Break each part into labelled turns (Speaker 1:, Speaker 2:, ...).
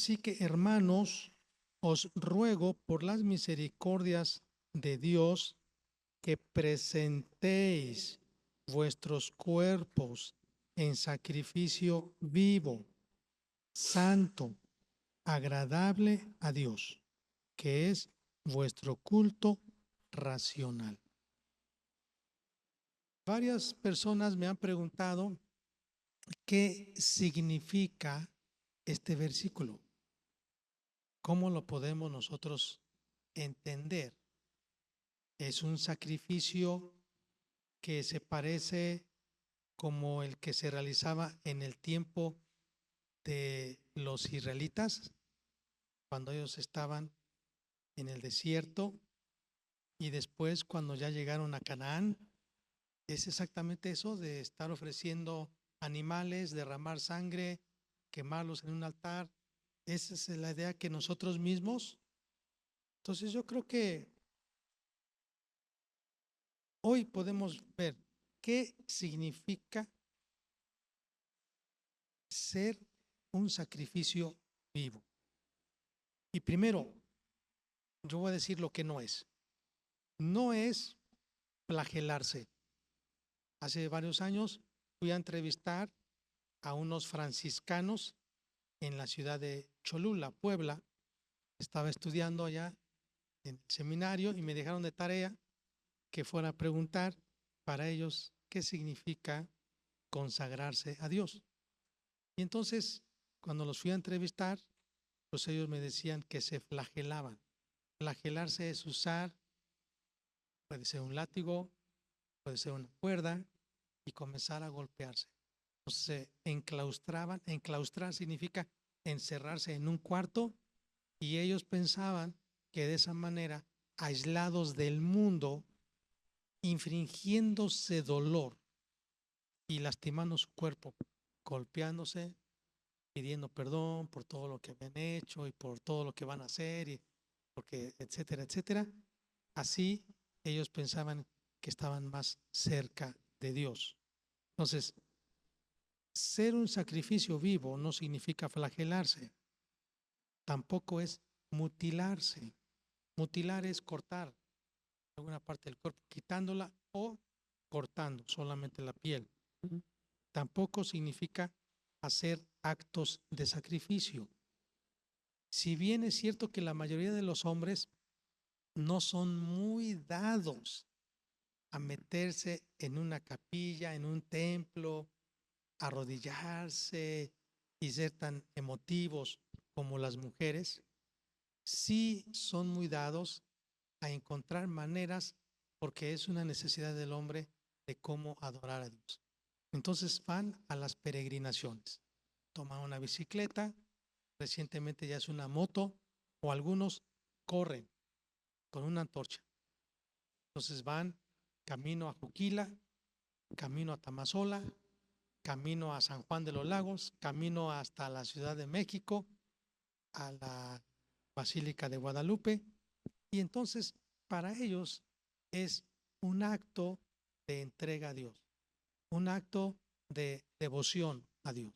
Speaker 1: Así que, hermanos, os ruego por las misericordias de Dios que presentéis vuestros cuerpos en sacrificio vivo, santo, agradable a Dios, que es vuestro culto racional. Varias personas me han preguntado qué significa este versículo. ¿Cómo lo podemos nosotros entender? Es un sacrificio que se parece como el que se realizaba en el tiempo de los israelitas, cuando ellos estaban en el desierto y después cuando ya llegaron a Canaán. Es exactamente eso de estar ofreciendo animales, derramar sangre, quemarlos en un altar. Esa es la idea que nosotros mismos. Entonces yo creo que hoy podemos ver qué significa ser un sacrificio vivo. Y primero, yo voy a decir lo que no es. No es flagelarse. Hace varios años fui a entrevistar a unos franciscanos en la ciudad de Cholula, Puebla. Estaba estudiando allá en el seminario y me dejaron de tarea que fuera a preguntar para ellos qué significa consagrarse a Dios. Y entonces, cuando los fui a entrevistar, pues ellos me decían que se flagelaban. Flagelarse es usar, puede ser un látigo, puede ser una cuerda, y comenzar a golpearse. Entonces se enclaustraban. Enclaustrar significa encerrarse en un cuarto, y ellos pensaban que de esa manera, aislados del mundo, infringiéndose dolor y lastimando su cuerpo, golpeándose, pidiendo perdón por todo lo que habían hecho y por todo lo que van a hacer, y porque etcétera, etcétera. Así ellos pensaban que estaban más cerca de Dios. Entonces, ser un sacrificio vivo no significa flagelarse, tampoco es mutilarse. Mutilar es cortar alguna parte del cuerpo, quitándola o cortando solamente la piel. Tampoco significa hacer actos de sacrificio. Si bien es cierto que la mayoría de los hombres no son muy dados a meterse en una capilla, en un templo, arrodillarse y ser tan emotivos como las mujeres, sí son muy dados a encontrar maneras, porque es una necesidad del hombre, de cómo adorar a Dios. Entonces van a las peregrinaciones, toman una bicicleta, recientemente ya es una moto, o algunos corren con una antorcha. Entonces van camino a Juquila, camino a Tamazola, camino a San Juan de los Lagos, camino hasta la Ciudad de México, a la Basílica de Guadalupe. Y entonces para ellos es un acto de entrega a Dios, un acto de devoción a Dios,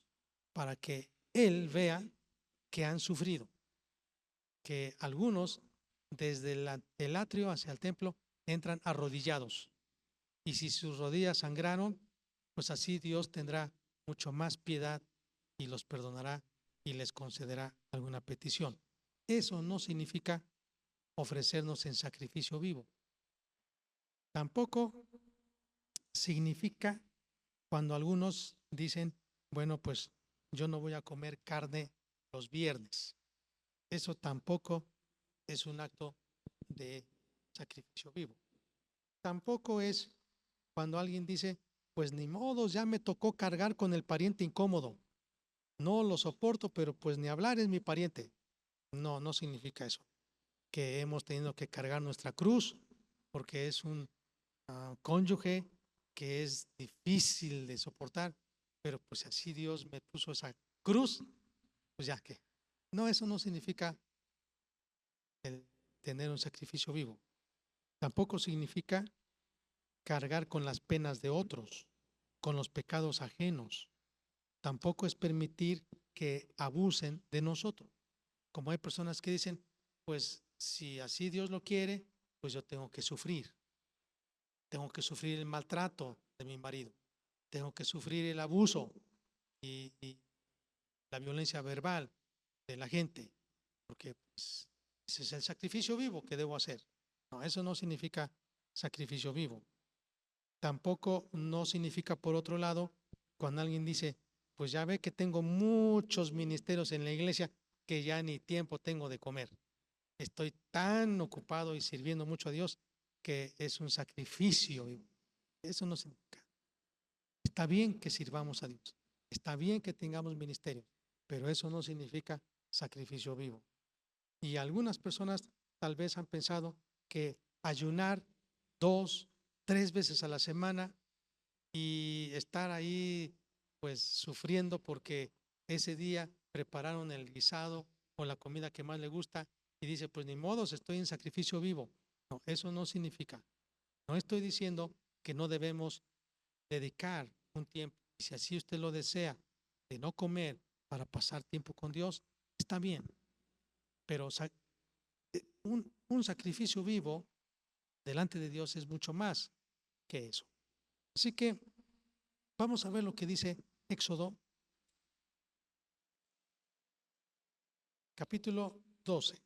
Speaker 1: para que Él vea que han sufrido, que algunos desde el atrio hacia el templo entran arrodillados, y si sus rodillas sangraron, pues así Dios tendrá mucho más piedad y los perdonará y les concederá alguna petición. Eso no significa ofrecernos en sacrificio vivo. Tampoco significa cuando algunos dicen, bueno, pues yo no voy a comer carne los viernes. Eso tampoco es un acto de sacrificio vivo. Tampoco es cuando alguien dice, pues ni modo, ya me tocó cargar con el pariente incómodo. No lo soporto, pero pues ni hablar, es mi pariente. No, no significa eso. Que hemos tenido que cargar nuestra cruz porque es un cónyuge que es difícil de soportar, pero pues así Dios me puso esa cruz, pues ya que. No, eso no significa el tener un sacrificio vivo. Tampoco significa cargar con las penas de otros, con los pecados ajenos. Tampoco es permitir que abusen de nosotros. Como hay personas que dicen, pues si así Dios lo quiere, pues yo tengo que sufrir. Tengo que sufrir el maltrato de mi marido. Tengo que sufrir el abuso y la violencia verbal de la gente, porque pues, ese es el sacrificio vivo que debo hacer. No, eso no significa sacrificio vivo. Tampoco no significa, por otro lado, cuando alguien dice, pues ya ve que tengo muchos ministerios en la iglesia que ya ni tiempo tengo de comer. Estoy tan ocupado y sirviendo mucho a Dios que es un sacrificio vivo. Eso no significa. Está bien que sirvamos a Dios. Está bien que tengamos ministerios, pero eso no significa sacrificio vivo. Y algunas personas tal vez han pensado que ayunar 2, 3 veces a la semana y estar ahí pues sufriendo porque ese día prepararon el guisado o la comida que más le gusta y dice, pues ni modos, estoy en sacrificio vivo. No, eso no significa. No estoy diciendo que no debemos dedicar un tiempo, y si así usted lo desea, de no comer para pasar tiempo con Dios, está bien. Pero un sacrificio vivo delante de Dios es mucho más que eso. Así que vamos a ver lo que dice Éxodo capítulo 12.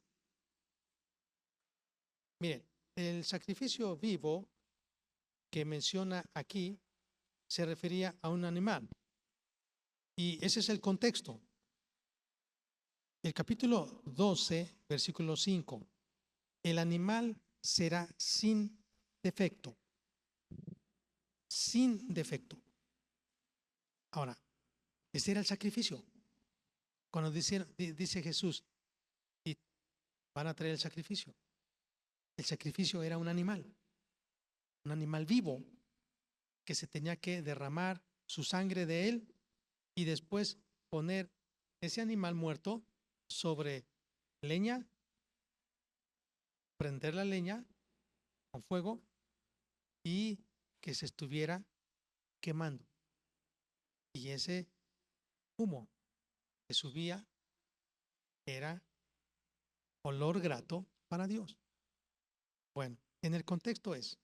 Speaker 1: Miren, el sacrificio vivo que menciona aquí se refería a un animal. Y ese es el contexto. El capítulo 12, versículo 5. El animal será sin defecto. Sin defecto. Ahora, ese era el sacrificio. Cuando dice Jesús, y van a traer el sacrificio. El sacrificio era un animal vivo, que se tenía que derramar su sangre de él y después poner ese animal muerto sobre leña, prender la leña con fuego y que se estuviera quemando. Y ese humo que subía era olor grato para Dios. Bueno, en el contexto es,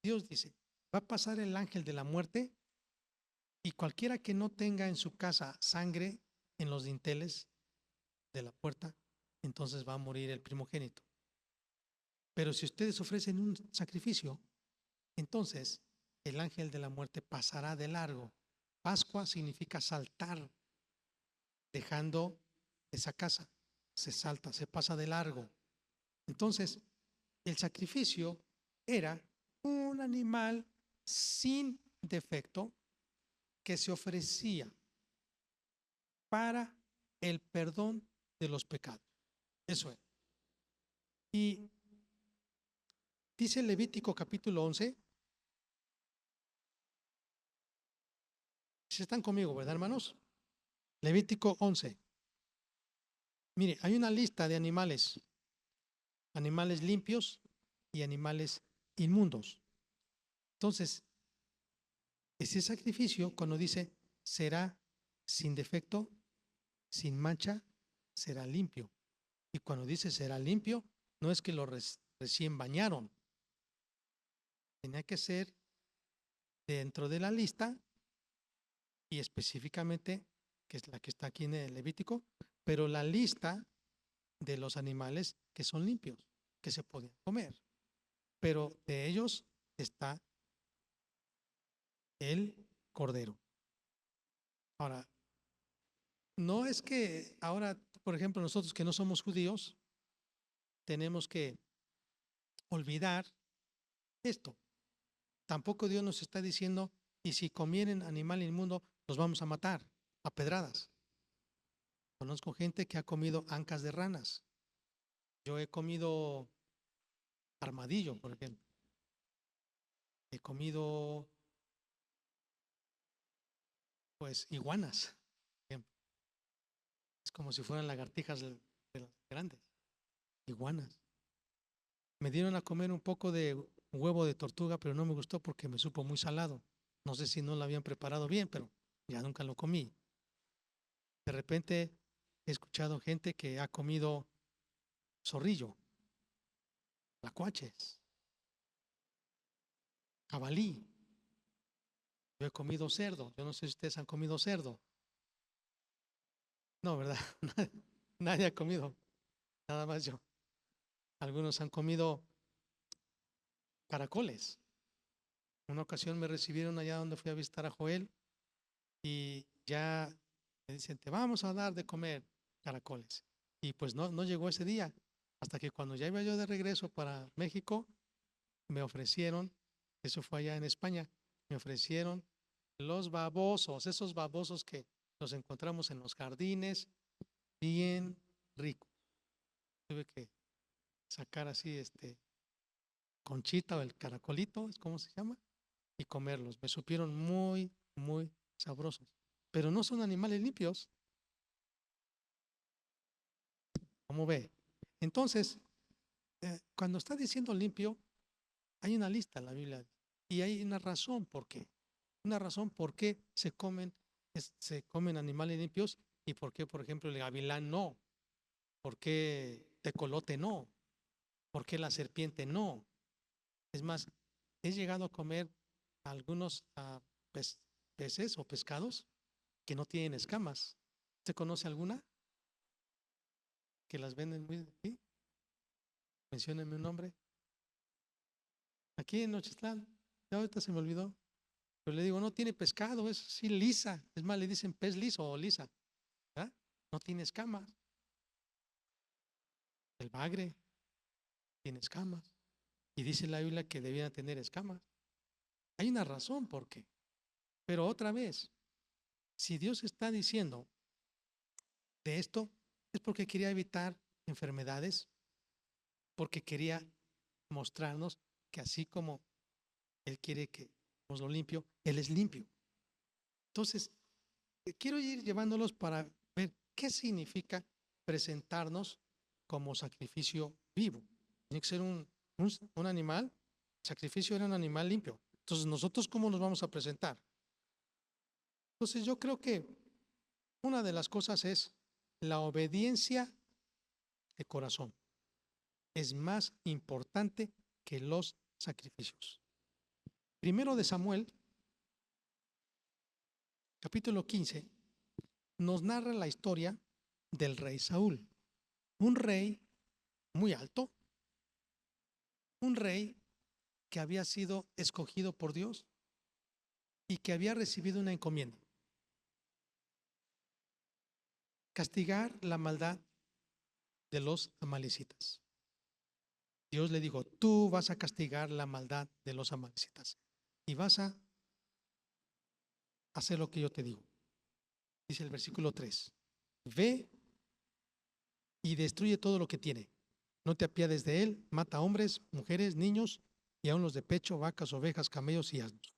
Speaker 1: Dios dice, va a pasar el ángel de la muerte y cualquiera que no tenga en su casa sangre en los dinteles de la puerta, entonces va a morir el primogénito. Pero si ustedes ofrecen un sacrificio, entonces el ángel de la muerte pasará de largo. Pascua significa saltar, dejando esa casa. Se salta, se pasa de largo. Entonces, el sacrificio era un animal sin defecto que se ofrecía para el perdón de los pecados. Eso es. Y dice Levítico capítulo 11. Si están conmigo, ¿verdad, hermanos? Levítico 11. Mire, hay una lista de animales. Animales limpios y animales inmundos. Entonces, ese sacrificio, cuando dice será sin defecto, sin mancha, será limpio. Y cuando dice será limpio, no es que lo recién bañaron. Tenía que ser dentro de la lista y específicamente, que es la que está aquí en el Levítico, pero la lista de los animales que son limpios, que se podían comer. Pero de ellos está el cordero. Ahora, no es que ahora, por ejemplo, nosotros que no somos judíos, tenemos que olvidar esto. Tampoco Dios nos está diciendo, y si comieren animal inmundo, los vamos a matar a pedradas. Conozco gente que ha comido ancas de ranas. Yo he comido armadillo, por ejemplo. He comido, pues, iguanas. Es como si fueran lagartijas de las grandes. Iguanas. Me dieron a comer un poco de huevo de tortuga, pero no me gustó porque me supo muy salado. No sé si no lo habían preparado bien, pero ya nunca lo comí. De repente he escuchado gente que ha comido zorrillo, tlacuaches, jabalí. Yo he comido cerdo. Yo no sé si ustedes han comido cerdo. No, ¿verdad? Nadie ha comido, nada más yo. Algunos han comido caracoles. Una ocasión me recibieron allá donde fui a visitar a Joel y ya me dicen, te vamos a dar de comer caracoles. Y pues no llegó ese día, hasta que cuando ya iba yo de regreso para México, me ofrecieron, eso fue allá en España, me ofrecieron los babosos, esos babosos que nos encontramos en los jardines, bien ricos. Tuve que sacar así conchita o el caracolito, es como se llama, y comerlos. Me supieron muy, muy sabrosos. Pero no son animales limpios, como ve. Entonces, cuando está diciendo limpio, hay una lista en la Biblia y hay una razón por qué. Una razón por qué se comen animales limpios y por qué, por ejemplo, el gavilán no, por qué tecolote no, por qué la serpiente no. Es más, he llegado a comer algunos peces o pescados que no tienen escamas. ¿Usted conoce alguna que las venden muy? ¿Sí? Mencióneme un nombre. Aquí en Nochistlán, ya ahorita se me olvidó, pero le digo, no tiene pescado, es sí lisa. Es más, le dicen pez liso o lisa, ¿verdad? No tiene escamas. El bagre tiene escamas. Y dice la Biblia que debían tener escamas. Hay una razón por qué. Pero otra vez, si Dios está diciendo de esto, es porque quería evitar enfermedades, porque quería mostrarnos que así como Él quiere que nos lo limpio, Él es limpio. Entonces, quiero ir llevándolos para ver qué significa presentarnos como sacrificio vivo. Tiene que ser un animal, sacrificio era un animal limpio. Entonces, ¿nosotros cómo nos vamos a presentar? Entonces, yo creo que una de las cosas es la obediencia de corazón. Es más importante que los sacrificios. Primero de Samuel, capítulo 15, nos narra la historia del rey Saúl, un rey muy alto, un rey que había sido escogido por Dios y que había recibido una encomienda: castigar la maldad de los amalecitas. Dios le dijo, tú vas a castigar la maldad de los amalecitas y vas a hacer lo que yo te digo. Dice el versículo 3, ve y destruye todo lo que tiene. No te apiades de él, mata hombres, mujeres, niños y aun los de pecho, vacas, ovejas, camellos y asnos.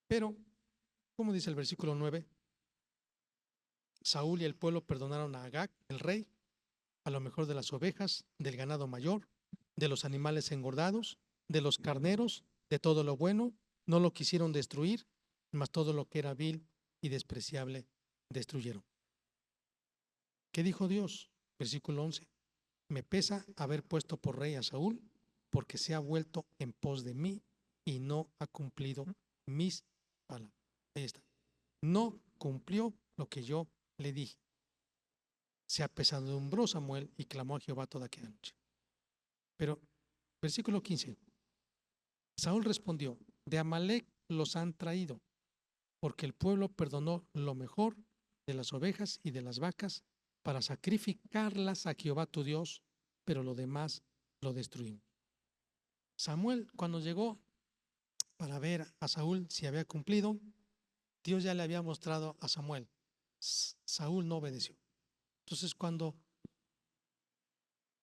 Speaker 1: Pero, como dice el versículo 9, Saúl y el pueblo perdonaron a Agag, el rey, a lo mejor de las ovejas, del ganado mayor, de los animales engordados, de los carneros, de todo lo bueno, no lo quisieron destruir, mas todo lo que era vil y despreciable destruyeron. ¿Qué dijo Dios? Versículo 11. Me pesa haber puesto por rey a Saúl, porque se ha vuelto en pos de mí y no ha cumplido mis palabras. Ahí está. No cumplió lo que yo le dije. Se apesadumbró Samuel y clamó a Jehová toda aquella noche. Pero, versículo 15. Saúl respondió, de Amalec los han traído, porque el pueblo perdonó lo mejor de las ovejas y de las vacas para sacrificarlas a Jehová tu Dios, pero lo demás lo destruimos. Samuel, cuando llegó para ver a Saúl si había cumplido, Dios ya le había mostrado a Samuel. Saúl no obedeció. Entonces, cuando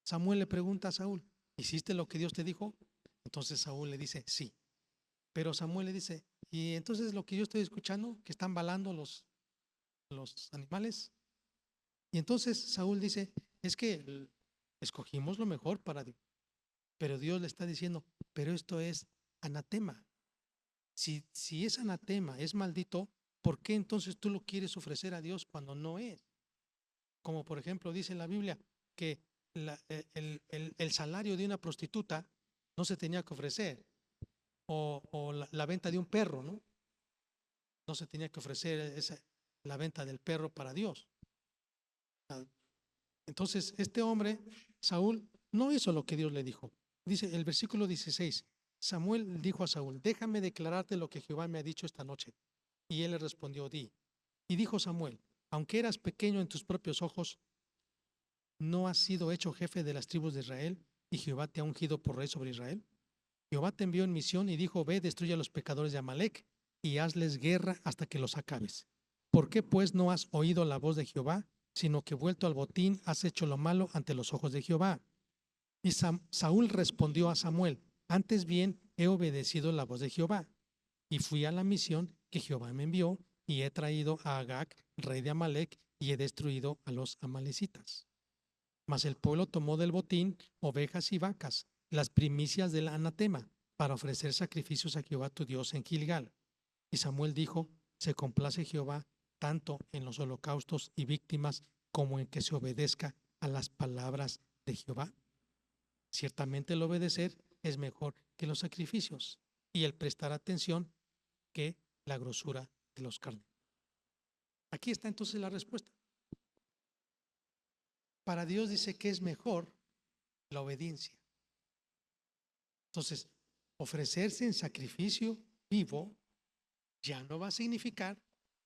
Speaker 1: Samuel le pregunta a Saúl, ¿hiciste lo que Dios te dijo? Entonces Saúl le dice, sí. Pero Samuel le dice, ¿y entonces lo que yo estoy escuchando, que están balando los animales? Y entonces Saúl dice, es que escogimos lo mejor para Dios. Pero Dios le está diciendo, pero esto es anatema. Si es anatema, es maldito, ¿por qué entonces tú lo quieres ofrecer a Dios cuando no es? Como por ejemplo dice en la Biblia que el salario de una prostituta no se tenía que ofrecer, o la venta de un perro, ¿no? No se tenía que ofrecer la venta del perro para Dios. Entonces, este hombre, Saúl, no hizo lo que Dios le dijo. Dice el versículo 16, Samuel dijo a Saúl, déjame declararte lo que Jehová me ha dicho esta noche. Y él le respondió, di. Y dijo Samuel, aunque eras pequeño en tus propios ojos, ¿no has sido hecho jefe de las tribus de Israel y Jehová te ha ungido por rey sobre Israel? Jehová te envió en misión y dijo, ve, destruye a los pecadores de Amalec y hazles guerra hasta que los acabes. ¿Por qué pues no has oído la voz de Jehová, sino que vuelto al botín has hecho lo malo ante los ojos de Jehová? Y Saúl respondió a Samuel, antes bien he obedecido la voz de Jehová y fui a la misión que Jehová me envió y he traído a Agag, rey de Amalec, y he destruido a los amalecitas. Mas el pueblo tomó del botín ovejas y vacas, las primicias del anatema, para ofrecer sacrificios a Jehová tu Dios en Gilgal. Y Samuel dijo, se complace Jehová tanto en los holocaustos y víctimas como en que se obedezca a las palabras de Jehová. Ciertamente el obedecer es mejor que los sacrificios y el prestar atención que la grosura de los carneros. Aquí está entonces la respuesta. Para Dios dice que es mejor la obediencia. Entonces, ofrecerse en sacrificio vivo ya no va a significar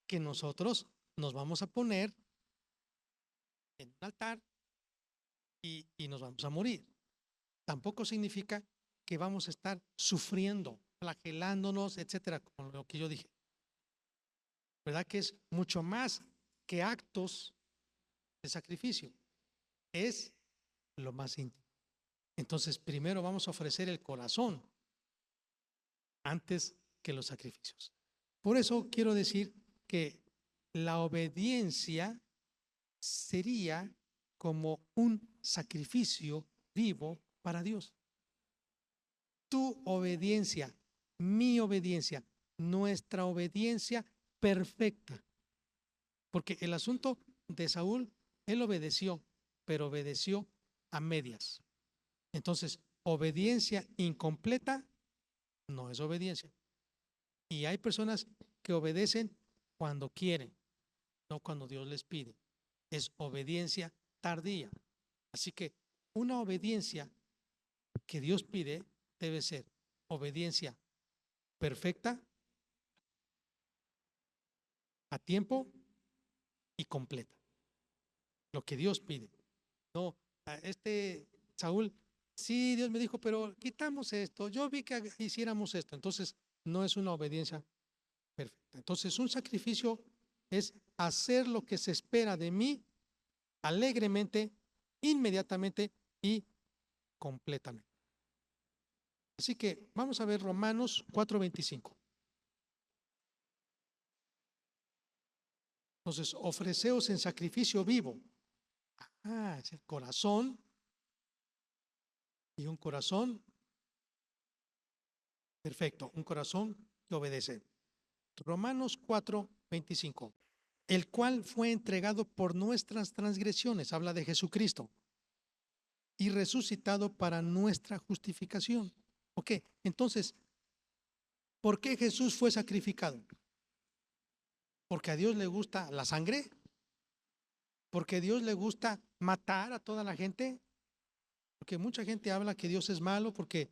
Speaker 1: que nosotros nos vamos a poner en un altar y nos vamos a morir. Tampoco significa que vamos a estar sufriendo, flagelándonos, etcétera, como lo que yo dije. ¿Verdad? Que es mucho más que actos de sacrificio. Es lo más íntimo. Entonces, primero vamos a ofrecer el corazón antes que los sacrificios. Por eso quiero decir que la obediencia sería como un sacrificio vivo para Dios. Tu obediencia, mi obediencia, nuestra obediencia perfecta. Porque el asunto de Saúl, él obedeció, pero obedeció a medias. Entonces, obediencia incompleta no es obediencia. Y hay personas que obedecen cuando quieren, no cuando Dios les pide. Es obediencia tardía. Así que una obediencia que Dios pide debe ser obediencia perfecta, a tiempo y completa. Lo que Dios pide. No, Saúl, sí, Dios me dijo, pero quitamos esto. Yo vi que hiciéramos esto. Entonces, no es una obediencia perfecta. Entonces, un sacrificio es hacer lo que se espera de mí alegremente, inmediatamente y completamente. Así que vamos a ver Romanos 4:25. Entonces, ofreceos en sacrificio vivo. Es el corazón, y un corazón perfecto, un corazón que obedece. Romanos 4:25. El cual fue entregado por nuestras transgresiones, habla de Jesucristo, y resucitado para nuestra justificación. Ok, entonces, ¿por qué Jesús fue sacrificado? ¿Porque a Dios le gusta la sangre? ¿Porque a Dios le gusta matar a toda la gente? Porque mucha gente habla que Dios es malo porque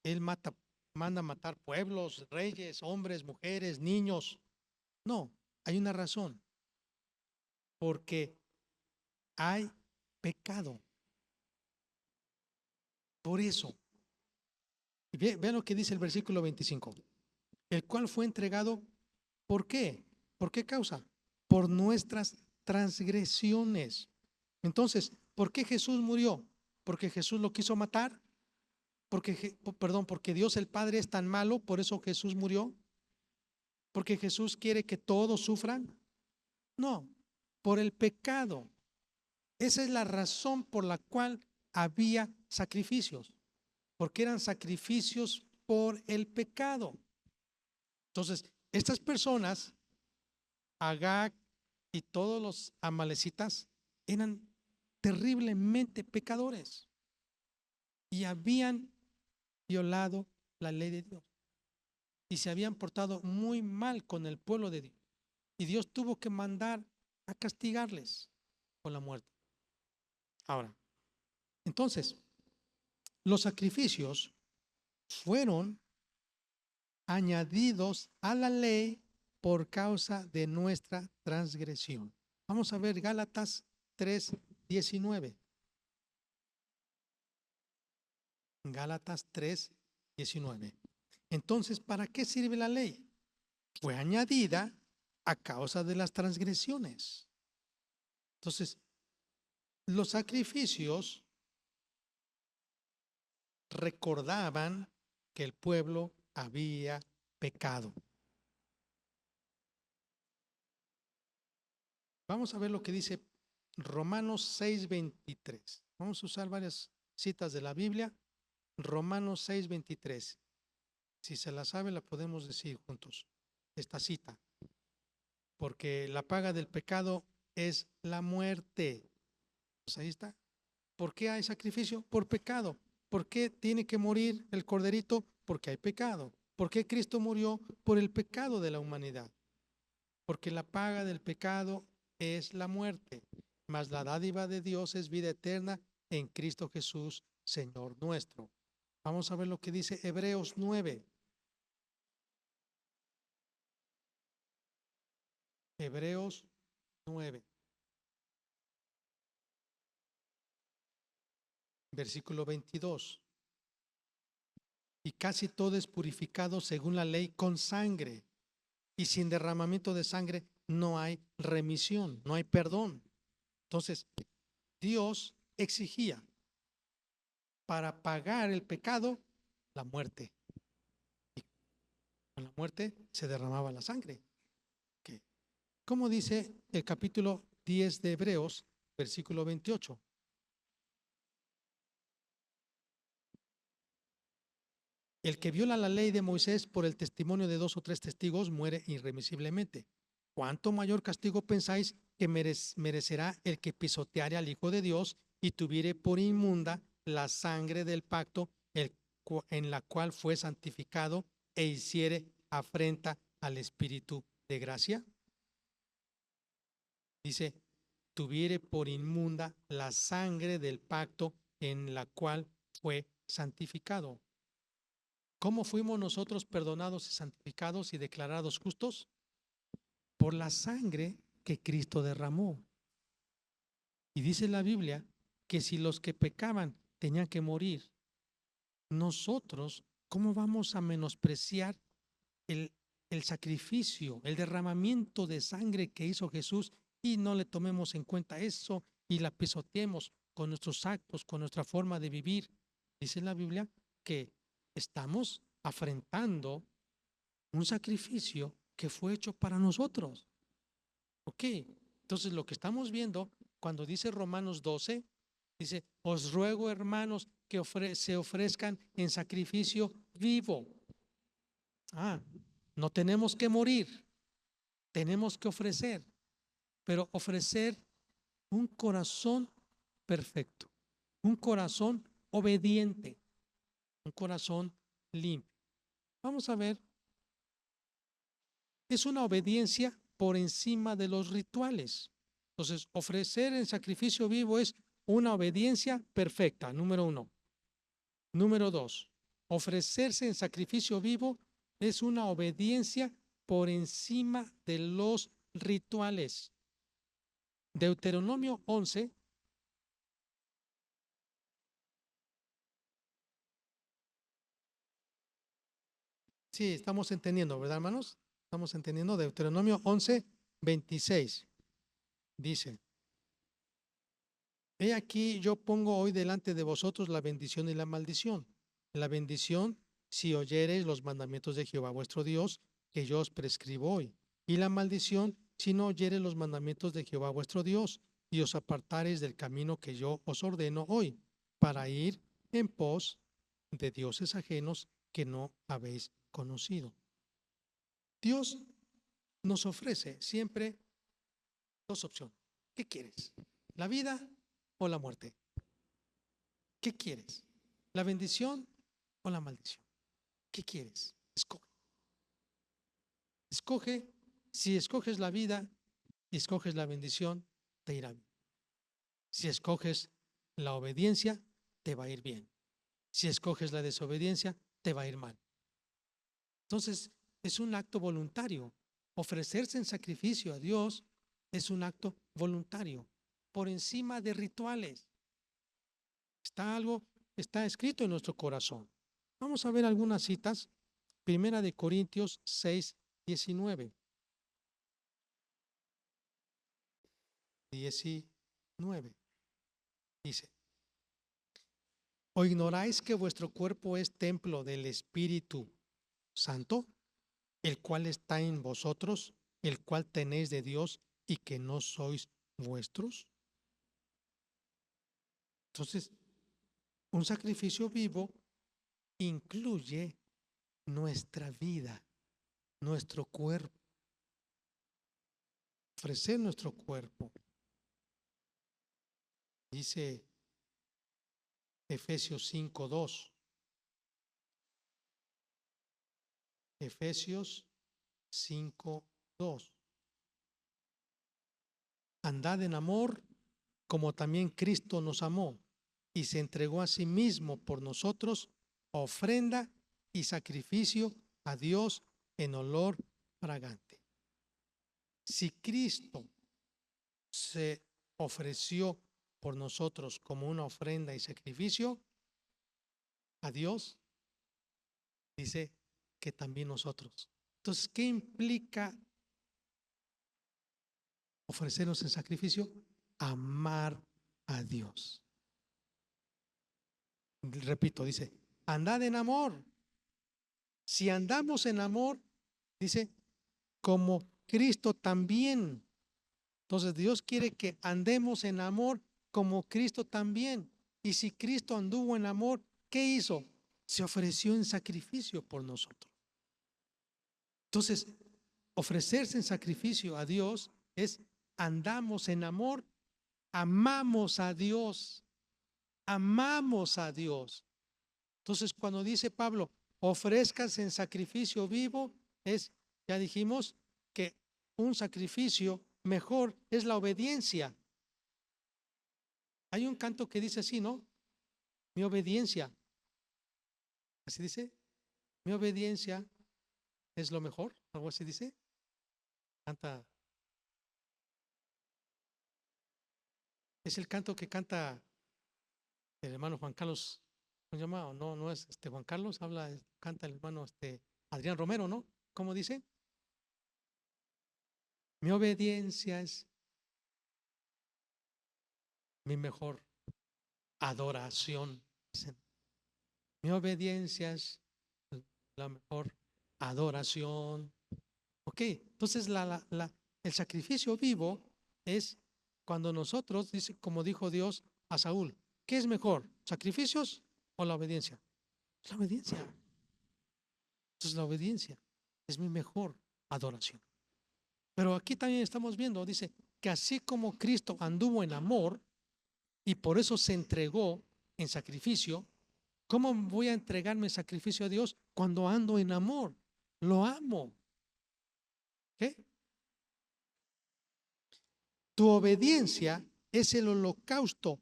Speaker 1: Él manda matar pueblos, reyes, hombres, mujeres, niños. No, hay una razón. Porque hay pecado. Por eso. Vean lo que dice el versículo 25. El cual fue entregado, ¿por qué? ¿Por qué causa? Por nuestras transgresiones. Entonces, ¿por qué Jesús murió? ¿Porque Jesús lo quiso matar? Porque Dios el Padre es tan malo, por eso Jesús murió. ¿Porque Jesús quiere que todos sufran? No, por el pecado. Esa es la razón por la cual había sacrificios, porque eran sacrificios por el pecado. Entonces, estas personas, Agag y todos los amalecitas, eran terriblemente pecadores y habían violado la ley de Dios y se habían portado muy mal con el pueblo de Dios. Y Dios tuvo que mandar a castigarles con la muerte. Ahora, entonces, los sacrificios fueron añadidos a la ley por causa de nuestra transgresión. Vamos a ver Gálatas 3:19. Gálatas 3:19. Entonces, ¿para qué sirve la ley? Fue añadida a causa de las transgresiones. Entonces, los sacrificios recordaban que el pueblo había pecado. Vamos a ver lo que dice Romanos 6:23. Vamos a usar varias citas de la Biblia. Romanos 6:23. Si se la sabe, la podemos decir juntos. Esta cita. Porque la paga del pecado es la muerte. Pues ahí está. ¿Por qué hay sacrificio? Por pecado. ¿Por qué tiene que morir el corderito? Porque hay pecado. ¿Por qué Cristo murió? Por el pecado de la humanidad. Porque la paga del pecado es la muerte, mas la dádiva de Dios es vida eterna en Cristo Jesús, Señor nuestro. Vamos a ver lo que dice Hebreos 9. Hebreos 9. Versículo 22. Y casi todo es purificado según la ley con sangre. Y sin derramamiento de sangre no hay remisión, no hay perdón. Entonces, Dios exigía para pagar el pecado la muerte. Y con la muerte se derramaba la sangre. ¿Qué? Como dice el capítulo 10 de Hebreos, versículo 28. El que viola la ley de Moisés por el testimonio de 2 o 3 testigos muere irremisiblemente. ¿Cuánto mayor castigo pensáis que merecerá el que pisoteare al Hijo de Dios y tuviere por inmunda la sangre del pacto en la cual fue santificado e hiciere afrenta al Espíritu de gracia? Dice, tuviere por inmunda la sangre del pacto en la cual fue santificado. ¿Cómo fuimos nosotros perdonados y santificados y declarados justos? Por la sangre que Cristo derramó. Y dice la Biblia que si los que pecaban tenían que morir, nosotros, ¿cómo vamos a menospreciar el sacrificio, el derramamiento de sangre que hizo Jesús y no le tomemos en cuenta eso y la pisoteemos con nuestros actos, con nuestra forma de vivir? Dice la Biblia que estamos afrentando un sacrificio que fue hecho para nosotros. Ok, entonces lo que estamos viendo cuando dice Romanos 12, dice, os ruego hermanos que se ofrezcan en sacrificio vivo. No tenemos que morir, tenemos que ofrecer, pero ofrecer un corazón perfecto, un corazón obediente, un corazón limpio. Vamos a ver, es una obediencia por encima de los rituales. Entonces, ofrecer en sacrificio vivo es una obediencia perfecta, número 1. Número 2, ofrecerse en sacrificio vivo es una obediencia por encima de los rituales. Deuteronomio 11. Sí, estamos entendiendo, ¿verdad, hermanos? Estamos entendiendo. Deuteronomio 11:26. Dice, he aquí yo pongo hoy delante de vosotros la bendición y la maldición. La bendición si oyereis los mandamientos de Jehová vuestro Dios, que yo os prescribo hoy. Y la maldición si no oyereis los mandamientos de Jehová vuestro Dios, y os apartareis del camino que yo os ordeno hoy, para ir en pos de dioses ajenos que no habéis conocido. Dios nos ofrece siempre dos opciones. ¿Qué quieres? ¿La vida o la muerte? ¿Qué quieres? ¿La bendición o la maldición? ¿Qué quieres? Escoge. Escoge. Si escoges la vida y escoges la bendición, te irá bien. Si escoges la obediencia, te va a ir bien. Si escoges la desobediencia, te va a ir mal. Entonces, es un acto voluntario. Ofrecerse en sacrificio a Dios es un acto voluntario, por encima de rituales. Está escrito en nuestro corazón. Vamos a ver algunas citas. Primera de Corintios 6, 19. 19. Dice: ¿O ignoráis que vuestro cuerpo es templo del Espíritu Santo, el cual está en vosotros, el cual tenéis de Dios y que no sois vuestros? Entonces, un sacrificio vivo incluye nuestra vida, nuestro cuerpo, ofrecer nuestro cuerpo. Dice Efesios 5:2. Efesios 5:2. Andad en amor, como también Cristo nos amó y se entregó a sí mismo por nosotros, ofrenda y sacrificio a Dios en olor fragante. Si Cristo se ofreció por nosotros como una ofrenda y sacrificio a Dios, dice que también nosotros. Entonces, ¿qué implica ofrecernos en sacrificio? Amar a Dios. Repito, dice, andad en amor. Si andamos en amor, dice, como Cristo también. Entonces Dios quiere que andemos en amor como Cristo también. Y si Cristo anduvo en amor, ¿qué hizo? Se ofreció en sacrificio por nosotros. Entonces, ofrecerse en sacrificio a Dios es andamos en amor, amamos a Dios, amamos a Dios. Entonces, cuando dice Pablo, ofrezcas en sacrificio vivo, ya dijimos que un sacrificio mejor es la obediencia. Hay un canto que dice así, ¿no? Mi obediencia. Así dice. Mi obediencia es lo mejor. Algo así dice. Canta. Es el canto que canta el hermano Juan Carlos. ¿Cómo se llama? No, no es Juan Carlos. Canta el hermano Adrián Romero, ¿no? ¿Cómo dice? Mi obediencia es mi mejor adoración. Mi obediencia es la mejor adoración. Ok, entonces el sacrificio vivo es cuando nosotros, como dijo Dios a Saúl, ¿qué es mejor? ¿Sacrificios o la obediencia? La obediencia. Entonces la obediencia es mi mejor adoración. Pero aquí también estamos viendo, dice, que así como Cristo anduvo en amor y por eso se entregó en sacrificio, ¿cómo voy a entregarme en sacrificio a Dios cuando ando en amor? Lo amo. ¿Qué? Tu obediencia es el holocausto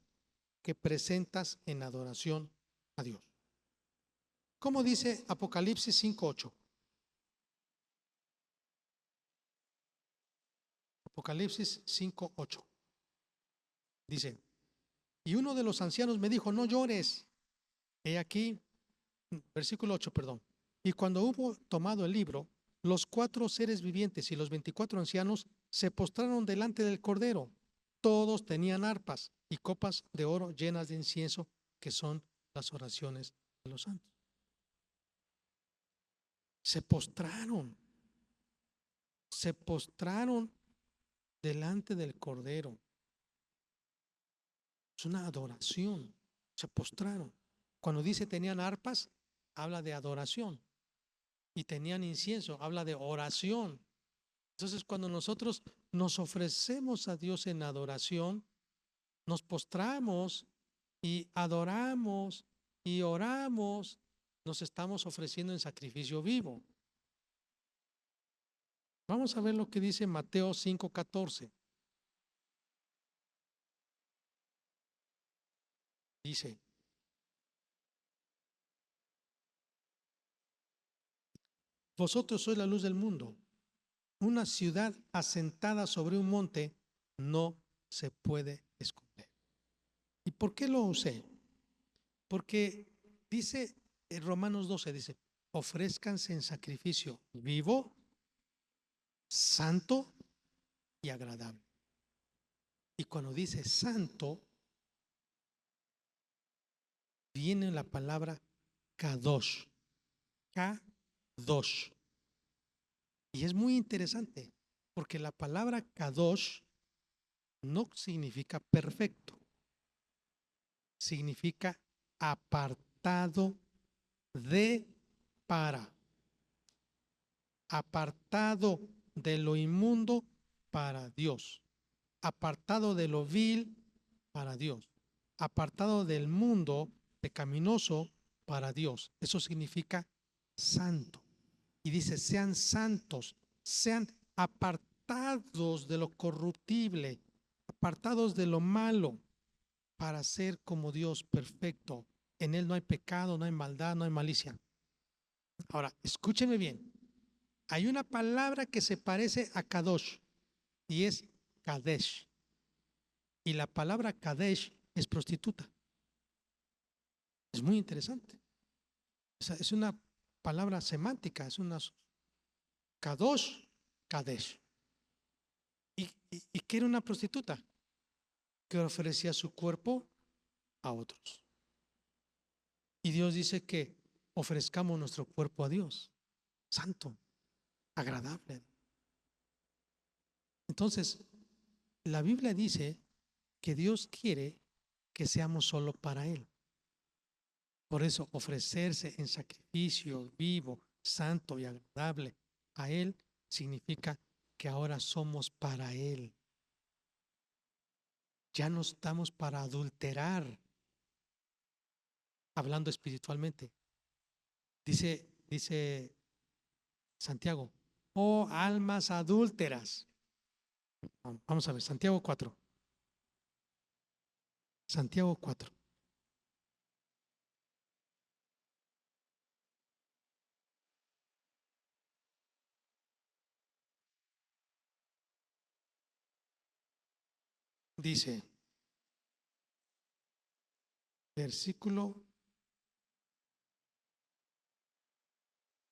Speaker 1: que presentas en adoración a Dios. ¿Cómo dice Apocalipsis 5:8? Apocalipsis 5:8. Dice, y uno de los ancianos me dijo, no llores. He aquí, versículo 8, perdón. Y cuando hubo tomado el libro, los 4 seres vivientes y los 24 ancianos se postraron delante del Cordero. Todos tenían arpas y copas de oro llenas de incienso, que son las oraciones de los santos. Se postraron delante del Cordero. Es una adoración. Se postraron. Cuando dice tenían arpas, habla de adoración. Y tenían incienso, habla de oración. Entonces, cuando nosotros nos ofrecemos a Dios en adoración, nos postramos y adoramos y oramos, nos estamos ofreciendo en sacrificio vivo. Vamos a ver lo que dice Mateo 5:14. Dice: vosotros sois la luz del mundo. Una ciudad asentada sobre un monte no se puede esconder. ¿Y por qué lo usé? Porque dice en Romanos 12, dice, ofrézcanse en sacrificio vivo, santo y agradable. Y cuando dice santo, viene la palabra kadosh. Kadosh. Y es muy interesante, porque la palabra kadosh no significa perfecto, significa apartado de para, apartado de lo inmundo para Dios, apartado de lo vil para Dios, apartado del mundo pecaminoso para Dios. Eso significa santo. Y dice, sean santos, sean apartados de lo corruptible, apartados de lo malo, para ser como Dios perfecto. En Él no hay pecado, no hay maldad, no hay malicia. Ahora, escúcheme bien. Hay una palabra que se parece a Kadosh y es Kadesh. Y la palabra Kadesh es prostituta. Es muy interesante. O sea, es una palabra semántica, es una Kadosh, Kadesh. ¿Y qué era una prostituta? Que ofrecía su cuerpo a otros. Y Dios dice que ofrezcamos nuestro cuerpo a Dios, santo, agradable. Entonces, la Biblia dice que Dios quiere que seamos solo para Él. Por eso, ofrecerse en sacrificio vivo, santo y agradable a Él significa que ahora somos para Él. Ya no estamos para adulterar, hablando espiritualmente. Dice Santiago, oh almas adúlteras. Vamos a ver, Santiago 4. Santiago 4. Dice, versículo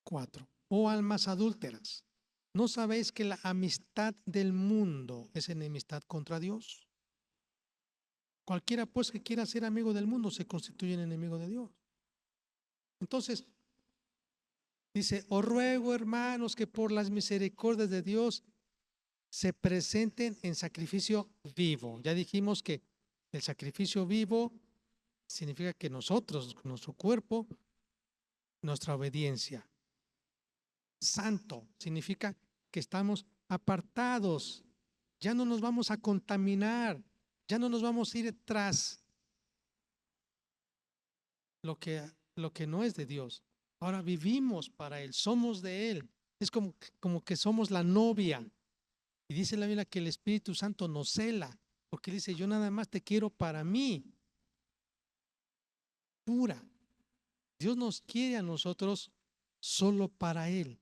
Speaker 1: 4. Oh almas adúlteras, ¿no sabéis que la amistad del mundo es enemistad contra Dios? Cualquiera pues que quiera ser amigo del mundo se constituye en enemigo de Dios. Entonces, dice, os ruego, hermanos, que por las misericordias de Dios se presenten en sacrificio vivo. Ya dijimos que el sacrificio vivo significa que nosotros, nuestro cuerpo, nuestra obediencia. Santo significa que estamos apartados, ya no nos vamos a contaminar, ya no nos vamos a ir tras lo que no es de Dios. Ahora vivimos para Él, somos de Él. Es como que somos la novia. Y dice la Biblia que el Espíritu Santo nos cela, porque dice, yo nada más te quiero para mí, pura. Dios nos quiere a nosotros solo para Él.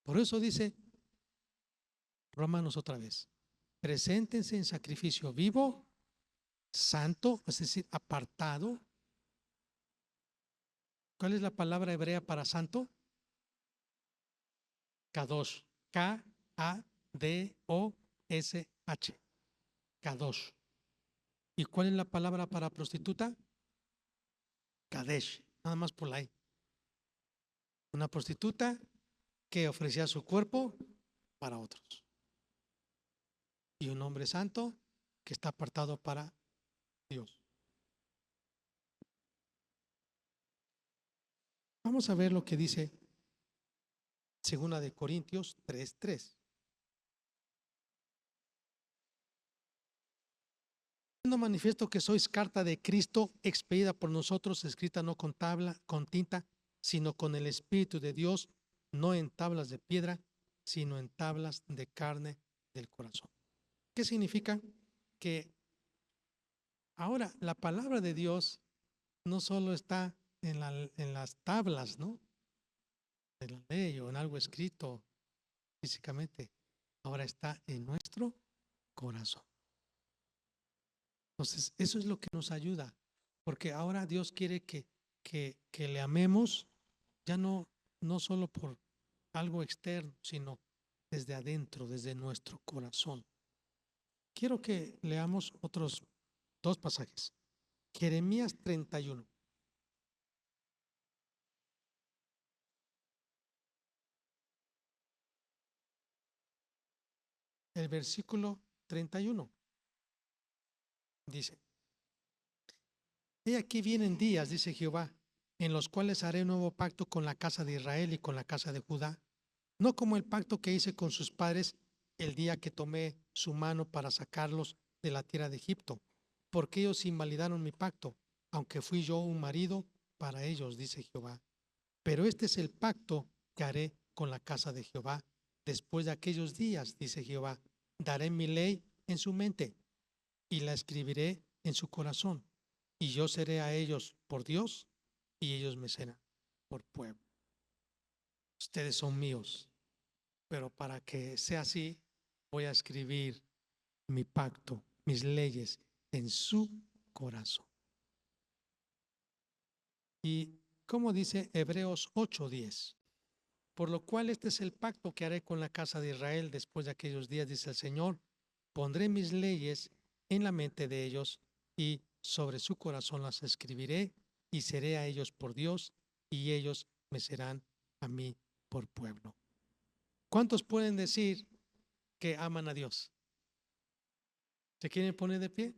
Speaker 1: Por eso dice Romanos otra vez, preséntense en sacrificio vivo, santo, es decir, apartado. ¿Cuál es la palabra hebrea para santo? Kadosh. K-A-D-O-S-H. Kadosh. ¿Y cuál es la palabra para prostituta? Kadesh. Nada más por ahí. Una prostituta que ofrecía su cuerpo para otros. Y un hombre santo que está apartado para Dios. Vamos a ver lo que dice Segunda de Corintios 3:3. Estando manifiesto que sois carta de Cristo, expedida por nosotros, escrita no con tinta, sino con el Espíritu de Dios, no en tablas de piedra, sino en tablas de carne del corazón. ¿Qué significa? Que ahora la palabra de Dios no solo está en las tablas, ¿no?, de la ley o en algo escrito físicamente, ahora está en nuestro corazón. Entonces, eso es lo que nos ayuda, porque ahora Dios quiere que le amemos, ya no solo por algo externo, sino desde adentro, desde nuestro corazón. Quiero que leamos otros dos pasajes. Jeremías 31. El versículo 31 dice: He aquí vienen días, dice Jehová, en los cuales haré un nuevo pacto con la casa de Israel y con la casa de Judá, no como el pacto que hice con sus padres el día que tomé su mano para sacarlos de la tierra de Egipto, porque ellos invalidaron mi pacto, aunque fui yo un marido para ellos, dice Jehová. Pero este es el pacto que haré con la casa de Jehová después de aquellos días, dice Jehová. Daré mi ley en su mente y la escribiré en su corazón. Y yo seré a ellos por Dios y ellos me serán por pueblo. Ustedes son míos, pero para que sea así, voy a escribir mi pacto, mis leyes en su corazón. Y como dice Hebreos 8:10, por lo cual este es el pacto que haré con la casa de Israel después de aquellos días, dice el Señor, pondré mis leyes en la mente de ellos y sobre su corazón las escribiré y seré a ellos por Dios y ellos me serán a mí por pueblo. ¿Cuántos pueden decir que aman a Dios? ¿Se quieren poner de pie?